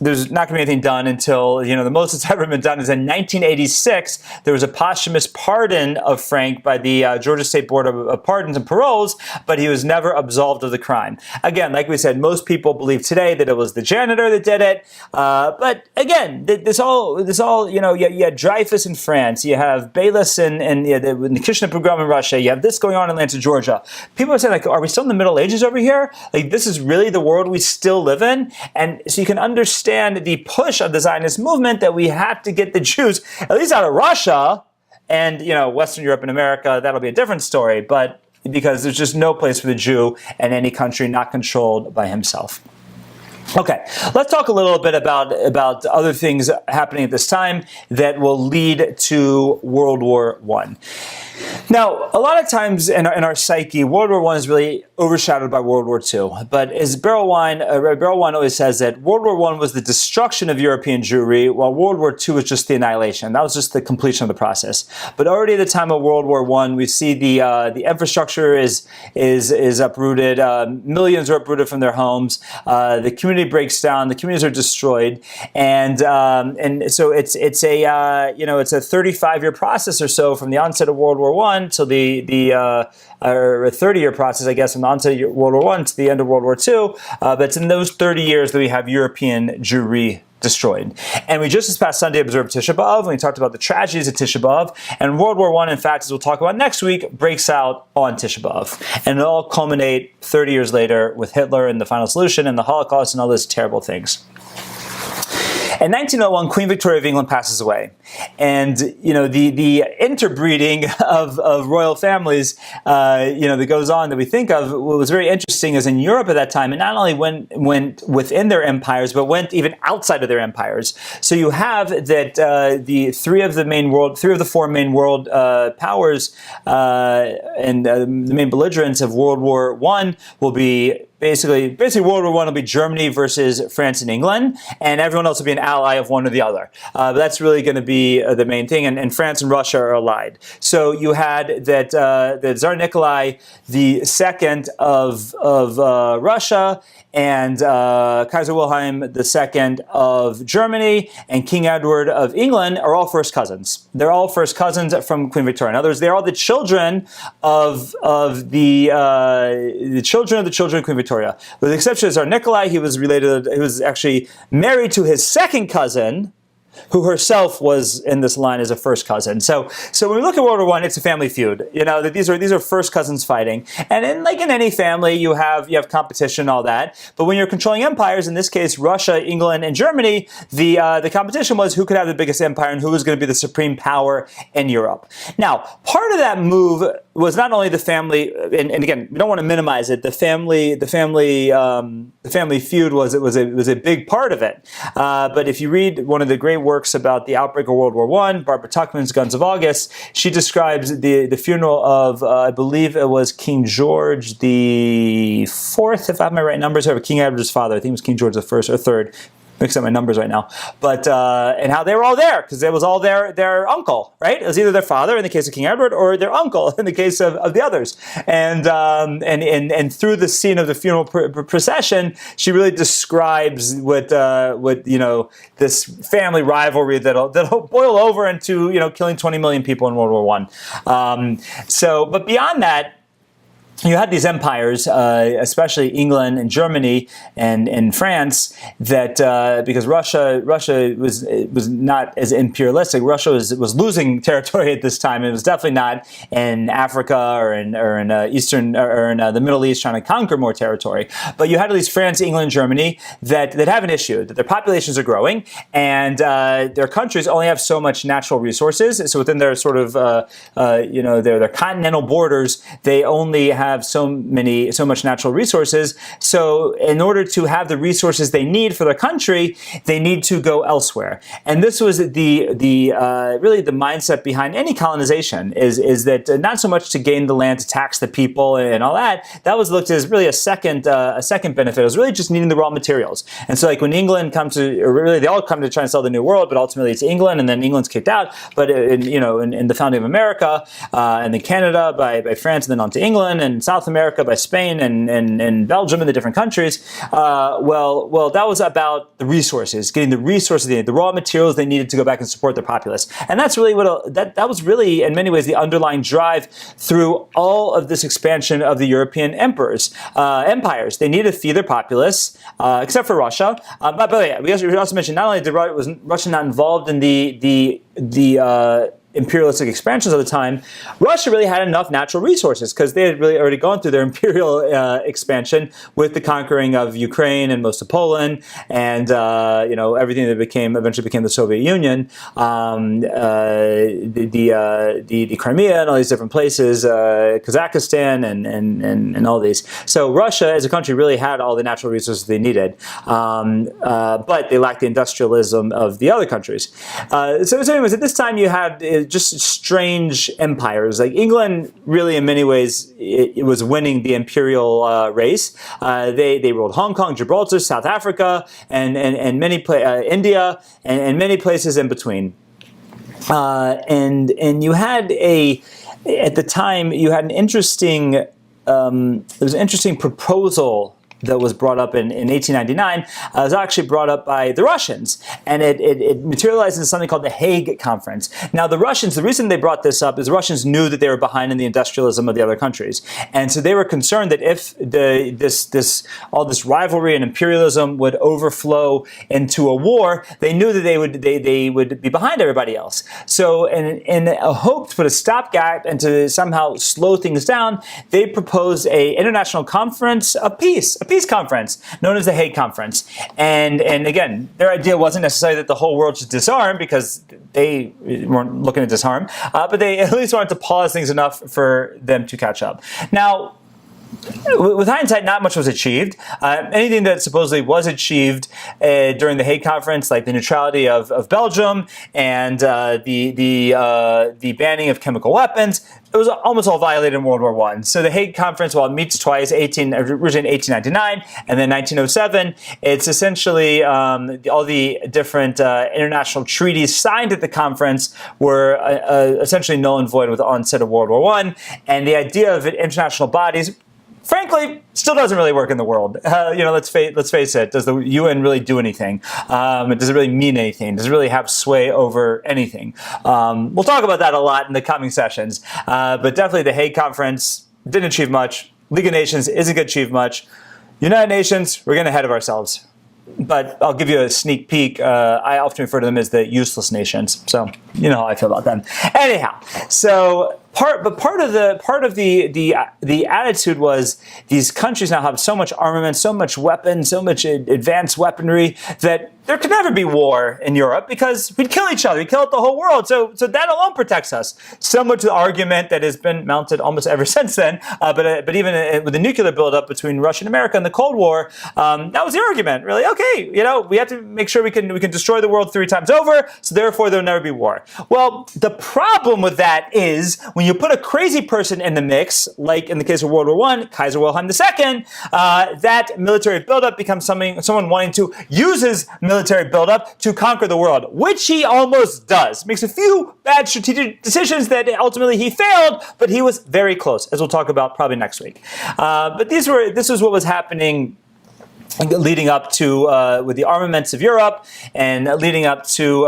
there's not going to be anything done until, the most that's ever been done is in 1986. There was a posthumous pardon of Frank by the Georgia State Board of Pardons and Paroles, but he was never absolved of the crime. Again, like we said, most people believe today that it was the janitor that did it. But again, this all, you had Dreyfus in France, you have Bayless in the Kitchen Massacre in Russia, you have this going on in Atlanta, Georgia. People are saying, like, are we still in the Middle Ages over here? Like, this is really the world we still live in? And so you can understand the push of the Zionist movement that we had to get the Jews, at least out of Russia, and, Western Europe and America, that'll be a different story, but because there's just no place for the Jew in any country not controlled by himself. Okay, let's talk a little bit about other things happening at this time that will lead to World War I. Now, a lot of times in our psyche, World War I is really overshadowed by World War II. But as Beryl Wine always says that World War I was the destruction of European Jewry, while World War II was just the annihilation. That was just the completion of the process. But already at the time of World War I, we see the infrastructure is uprooted. Millions are uprooted from their homes. The community breaks down. The communities are destroyed, and so it's a 35-year process or so from the onset of World War I till the 30-year process, I guess, from the onset of World War I to the end of World War II. But it's in those 30 years that we have European Jewry destroyed. And we just this past Sunday observed Tisha B'Av, and we talked about the tragedies of Tisha B'Av. And World War I, in fact, as we'll talk about next week, breaks out on Tisha B'Av. And it all culminate 30 years later with Hitler and the final solution and the Holocaust and all those terrible things. In 1901, Queen Victoria of England passes away. And, the interbreeding of royal families, that goes on that we think of, what was very interesting is in Europe at that time, it not only went within their empires, but went even outside of their empires. So you have that the three of the four main world powers and the main belligerents of World War I will be Basically, World War I will be Germany versus France and England, and everyone else will be an ally of one or the other. But that's really going to be the main thing, and France and Russia are allied. So you had that Tsar Nikolai II of Russia and Kaiser Wilhelm II of Germany and King Edward of England are all first cousins. They're all first cousins from Queen Victoria. In other words, they're all the children of the children of Queen Victoria. With the exception of Tsar Nikolai, he was actually married to his second cousin, who herself was in this line as a first cousin. So when we look at World War I, it's a family feud. That these are first cousins fighting. And in any family, you have competition and all that. But when you're controlling empires, in this case, Russia, England, and Germany, the competition was who could have the biggest empire and who was going to be the supreme power in Europe. Now, part of that move was not only the family, and again, we don't want to minimize it. The family feud was a big part of it. But if you read one of the great works about the outbreak of World War I, Barbara Tuchman's Guns of August, she describes the funeral of, I believe it was King George the Fourth, if I have my right numbers, or King Edward's father. I think it was King George the First or Third. Mix up my numbers right now, but and how they were all there because it was all their uncle, right? It was either their father in the case of King Edward or their uncle in the case of the others. And through the scene of the funeral procession, she really describes what this family rivalry that'll boil over into killing 20 million people in World War I. But beyond that, you had these empires, especially England and Germany and France, that because Russia was not as imperialistic. Russia was losing territory at this time. It was definitely not in Africa or in Eastern or in the Middle East trying to conquer more territory. But you had at least France, England, and Germany that have an issue that their populations are growing and their countries only have so much natural resources. So within their sort of their continental borders, they only have have so much natural resources. So in order to have the resources they need for their country, they need to go elsewhere. And this was really the mindset behind any colonization is that not so much to gain the land, to tax the people and all that. That was looked as really a second benefit. It was really just needing the raw materials. And so like when England comes to, or really they all come to try and sell the New World, but ultimately it's England, and then England's kicked out. But in the founding of America, and then Canada by France, and then on to England, and South America by Spain and Belgium and the different countries. Well, that was about the resources, getting the resources they needed, the raw materials they needed to go back and support their populace. And that's really what that was really in many ways the underlying drive through all of this expansion of the European empires. They needed to feed their populace, except for Russia. But yeah, we also mentioned not only was Russia not involved in the imperialistic expansions of the time, Russia really had enough natural resources because they had really already gone through their imperial expansion with the conquering of Ukraine and most of Poland, and everything that eventually became the Soviet Union, the Crimea and all these different places, Kazakhstan and all these. So Russia as a country really had all the natural resources they needed, but they lacked the industrialism of the other countries. So anyways, at this time you had just strange empires. Like England, really, in many ways, it was winning the imperial race. They ruled Hong Kong, Gibraltar, South Africa, and many India, and many places in between. And you had at the time you had an interesting. There was an interesting proposal that was brought up in 1899, was actually brought up by the Russians, and it materialized into something called the Hague Conference. Now, the Russians, the reason they brought this up is the Russians knew that they were behind in the industrialism of the other countries, and so they were concerned that if all this rivalry and imperialism would overflow into a war, they knew that they would be behind everybody else. So, in a hope to put a stopgap and to somehow slow things down, they proposed an international conference of peace conference known as the Hague Conference. And again, their idea wasn't necessarily that the whole world should disarm, because they weren't looking to disarm, but they at least wanted to pause things enough for them to catch up. Now, with hindsight, not much was achieved. Anything that supposedly was achieved during the Hague Conference, like the neutrality of Belgium and the banning of chemical weapons, it was almost all violated in World War I. So the Hague Conference, while it meets twice, originally in 1899 and then 1907, it's essentially all the different international treaties signed at the conference were essentially null and void with the onset of World War I. And the idea of international bodies, frankly, still doesn't really work in the world. Let's face it. Does the UN really do anything? Does it really mean anything? Does it really have sway over anything? We'll talk about that a lot in the coming sessions. But definitely the Hague Conference didn't achieve much. League of Nations isn't going to achieve much. United Nations, we're getting ahead of ourselves. But I'll give you a sneak peek. I often refer to them as the useless nations. So you know how I feel about them. Anyhow, so part of the attitude was these countries now have so much armament, so much weapons, so much advanced weaponry that there could never be war in Europe because we'd kill each other, we'd kill out the whole world. So that alone protects us. Similar to the argument that has been mounted almost ever since then. But even with the nuclear buildup between Russia and America in the Cold War, that was the argument. Really, okay, we have to make sure we can destroy the world 3 times over. So therefore, there'll never be war. Well, the problem with that is when you put a crazy person in the mix, like in the case of World War I, Kaiser Wilhelm II, that military buildup becomes someone wanting to use his military buildup to conquer the world, which he almost does. Makes a few bad strategic decisions that ultimately he failed, but he was very close, as we'll talk about probably next week. But this was what was happening leading up to with the armaments of Europe, and leading up to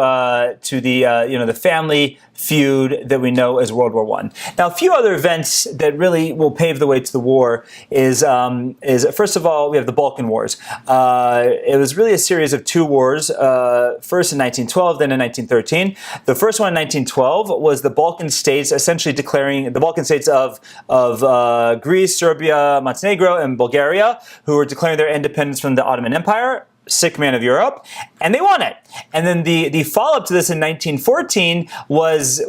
the family feud that we know as World War I. Now, a few other events that really will pave the way to the war is first of all, we have the Balkan Wars. It was really a series of 2 wars, first in 1912, then in 1913. The first one in 1912 was the Balkan States essentially declaring, the Balkan States of Greece, Serbia, Montenegro, and Bulgaria, who were declaring their independence from the Ottoman Empire. sick man of Europe, and they won it. And then the follow-up to this in 1914 was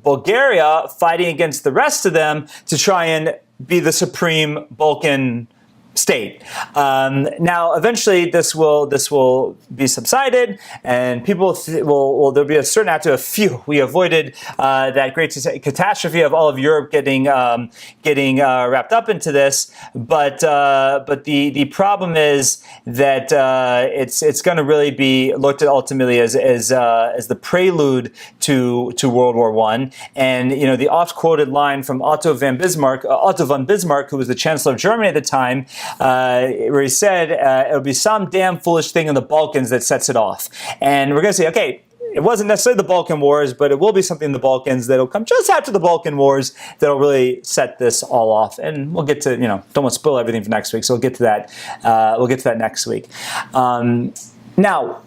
Bulgaria fighting against the rest of them to try and be the supreme Balkan state. Now, eventually, this will be subsided, and people there'll be a certain after a few. We avoided that great catastrophe of all of Europe getting wrapped up into this. But the problem is that it's going to really be looked at ultimately as the prelude to World War I. And the oft-quoted line from Otto von Bismarck, who was the Chancellor of Germany at the time, where he said it'll be some damn foolish thing in the Balkans that sets it off. And we're going to say, okay, it wasn't necessarily the Balkan Wars, but it will be something in the Balkans that'll come just after the Balkan Wars that'll really set this all off. And we'll get to, don't want to spoil everything for next week, so we'll get to that. We'll get to that next week. Now,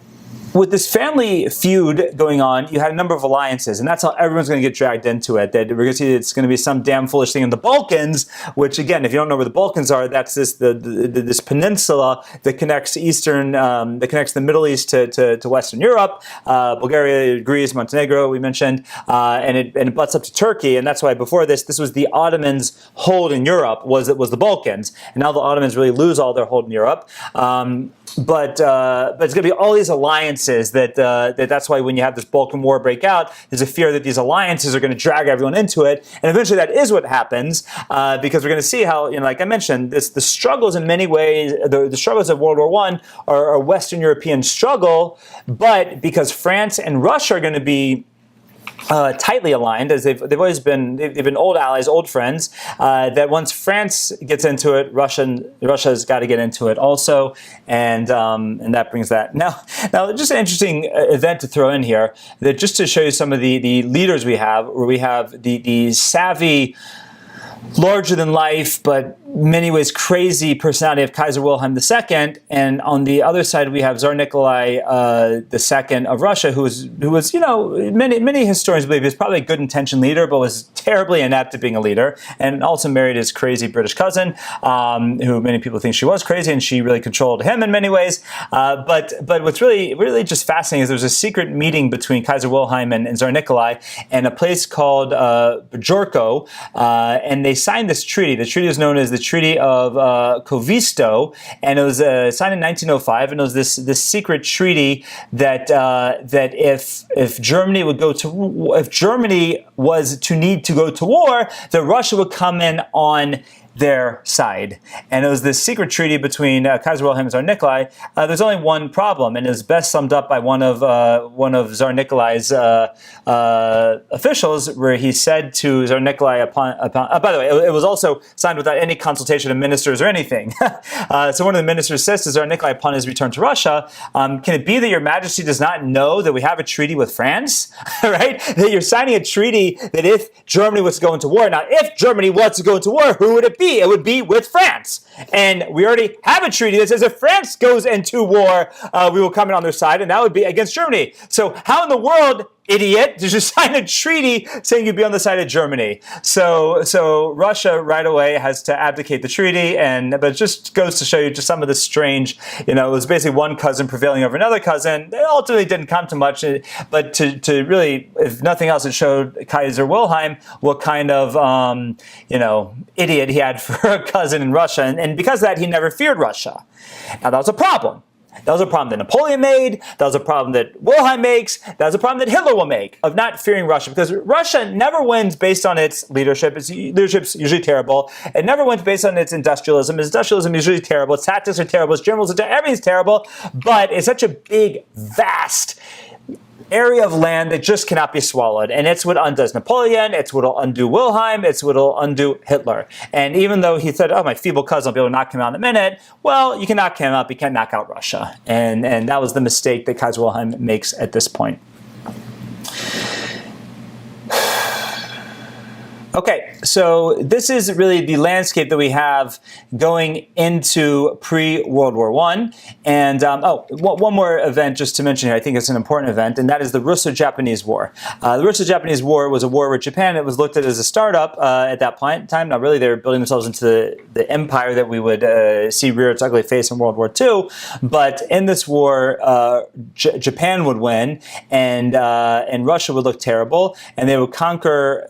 with this family feud going on, you had a number of alliances, and that's how everyone's going to get dragged into it. That we're going to see it's going to be some damn foolish thing in the Balkans, which, again, if you don't know where the Balkans are, that's this peninsula that connects the Middle East to Western Europe, Bulgaria, Greece, Montenegro, we mentioned, and it butts up to Turkey, and that's why before this was the Ottomans' hold in Europe was the Balkans, and now the Ottomans really lose all their hold in Europe. But it's going to be all these alliances that's why when you have this Balkan War break out, there's a fear that these alliances are going to drag everyone into it. And eventually that is what happens because we're going to see how, like I mentioned, the struggles in many ways, the struggles of World War I are a Western European struggle, but because France and Russia are going to be tightly aligned, as they've always been. They've been old allies, old friends. That once France gets into it, Russia's got to get into it also, and that brings that. Now, just an interesting event to throw in here, that just to show you some of the leaders we have, where we have the savvy, larger than life, but many ways crazy personality of Kaiser Wilhelm II, and on the other side we have Tsar Nikolai II of Russia, who was many historians believe is probably a good-intentioned leader, but was terribly inept at being a leader, and also married his crazy British cousin, who many people think she was crazy, and she really controlled him in many ways. But what's really just fascinating is there was a secret meeting between Kaiser Wilhelm and Tsar Nikolai in a place called Bajorko, and they signed this treaty. The treaty is known as the Treaty of Kovisto, and it was signed in 1905. And it was this secret treaty that if Germany was to need to go to war, that Russia would come in on their side. And it was this secret treaty between Kaiser Wilhelm and Tsar Nikolai. There's only one problem, and it was best summed up by one of Tsar Nikolai's officials, where he said to Tsar Nikolai upon by the way, it was also signed without any consultation of ministers or anything. So one of the ministers says to Tsar Nikolai upon his return to Russia, can it be that your majesty does not know that we have a treaty with France? Right? That you're signing a treaty that if Germany was to go into war, now if Germany was to go into war, who would it be? It would be with France. And we already have a treaty that says if France goes into war, we will come in on their side, and that would be against Germany. So how in the world, idiot, did you sign a treaty saying you'd be on the side of Germany? So Russia right away has to abdicate the treaty, but it just goes to show you just some of the strange, it was basically one cousin prevailing over another cousin. It ultimately didn't come to much, but to really, if nothing else, it showed Kaiser Wilhelm what kind of, idiot he had for a cousin in Russia. And because of that, he never feared Russia. Now, that was a problem. That was a problem that Napoleon made. That was a problem that Wilhelm makes. That was a problem that Hitler will make, of not fearing Russia, because Russia never wins based on its leadership. Its leadership's usually terrible. It never wins based on its industrialism. Its industrialism is usually terrible. Its tactics are terrible. Its generals are terrible. Everything's terrible. But it's such a big, vast area of land that just cannot be swallowed. And it's what undoes Napoleon, it's what will undo Wilhelm, it's what will undo Hitler. And even though he said, my feeble cousin will be able to knock him out in a minute, well, you can knock him out, but you can't knock out Russia. And that was the mistake that Kaiser Wilhelm makes at this point. Okay, so this is really the landscape that we have going into pre-World War I. And one more event just to mention here, I think it's an important event, and that is the Russo-Japanese War. The Russo-Japanese War was a war with Japan. It was looked at as a startup at that point in time. Now, really, they were building themselves into the empire that we would see rear its ugly face in World War II. But in this war, Japan would win, and Russia would look terrible, and they would conquer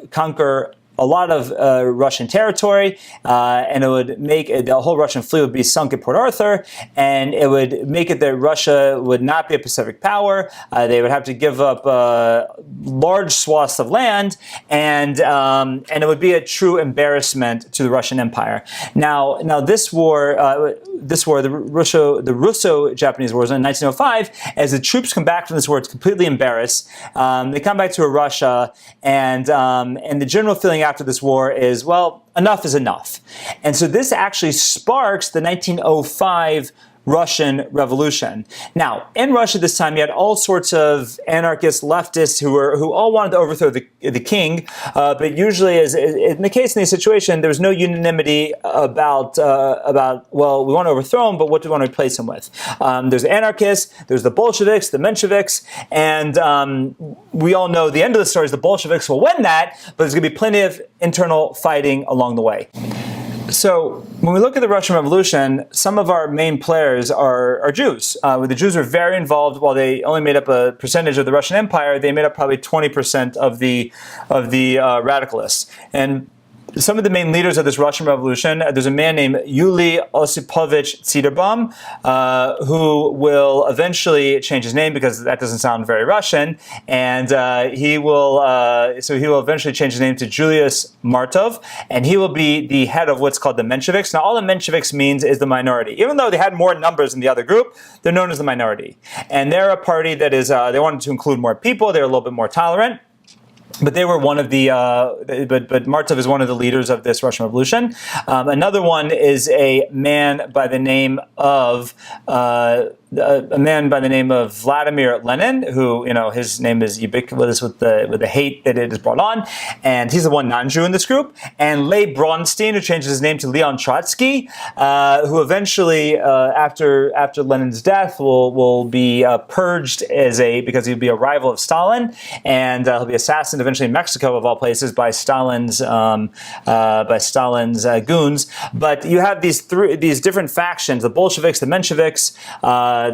a lot of Russian territory, and it would make the whole Russian fleet would be sunk at Port Arthur, and it would make it that Russia would not be a Pacific power. They would have to give up large swaths of land, and it would be a true embarrassment to the Russian Empire. Now this war, the Russo-Japanese War, was in 1905. As the troops come back from this war, it's completely embarrassed. They come back to Russia, and the general feeling after this war is, well, enough is enough. And so this actually sparks the 1905 Russian Revolution. Now, in Russia this time, you had all sorts of anarchists, leftists who all wanted to overthrow the king, but usually, as in the case in this situation, there was no unanimity about well, we want to overthrow him, but what do we want to replace him with? There's anarchists, there's the Bolsheviks, the Mensheviks, and we all know the end of the story is the Bolsheviks will win that, but there's going to be plenty of internal fighting along the way. So when we look at the Russian Revolution, some of our main players are Jews. The Jews were very involved. While they only made up a percentage of the Russian Empire, they made up probably 20% of the radicalists. And some of the main leaders of this Russian Revolution, there's a man named Yuli Osipovich Ziderbaum, who will eventually change his name because that doesn't sound very Russian, and he will eventually change his name to Julius Martov, and he will be the head of what's called the Mensheviks. Now, all the Mensheviks means is the minority. Even though they had more numbers than the other group, they're known as the minority, and they're a party that is they wanted to include more people. They're a little bit more tolerant. But they were one of the, but Martov is one of the leaders of this Russian Revolution. Another one is a man by the name of Vladimir Lenin, who, his name is ubiquitous with the hate that it has brought on, and he's the one non-Jew in this group. And Lev Bronstein, who changes his name to Leon Trotsky, who eventually, after Lenin's death, will be purged because he'll be a rival of Stalin, and he'll be assassinated eventually in Mexico, of all places, by Stalin's goons. But you have these different factions: the Bolsheviks, the Mensheviks.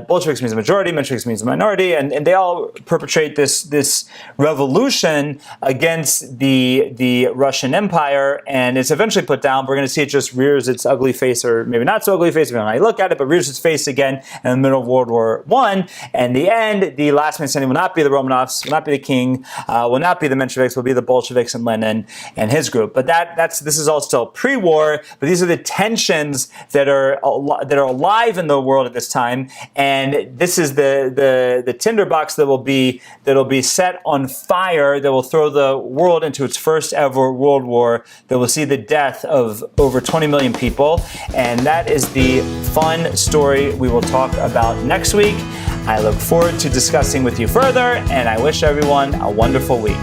Bolsheviks means the majority, Mensheviks means the minority, and they all perpetrate this revolution against the Russian Empire, and it's eventually put down. We're going to see it just rears its ugly face, or maybe not so ugly face, depending on how you look at it, but rears its face again in the middle of World War I. And in the end, the last man standing will not be the Romanovs, will not be the king, will not be the Mensheviks, will be the Bolsheviks and Lenin and his group. But this is all still pre-war, but these are the tensions that are alive in the world at this time. And this is the tinderbox that will be set on fire, that will throw the world into its first ever world war, that will see the death of over 20 million people. And that is the fun story we will talk about next week. I look forward to discussing with you further, and I wish everyone a wonderful week.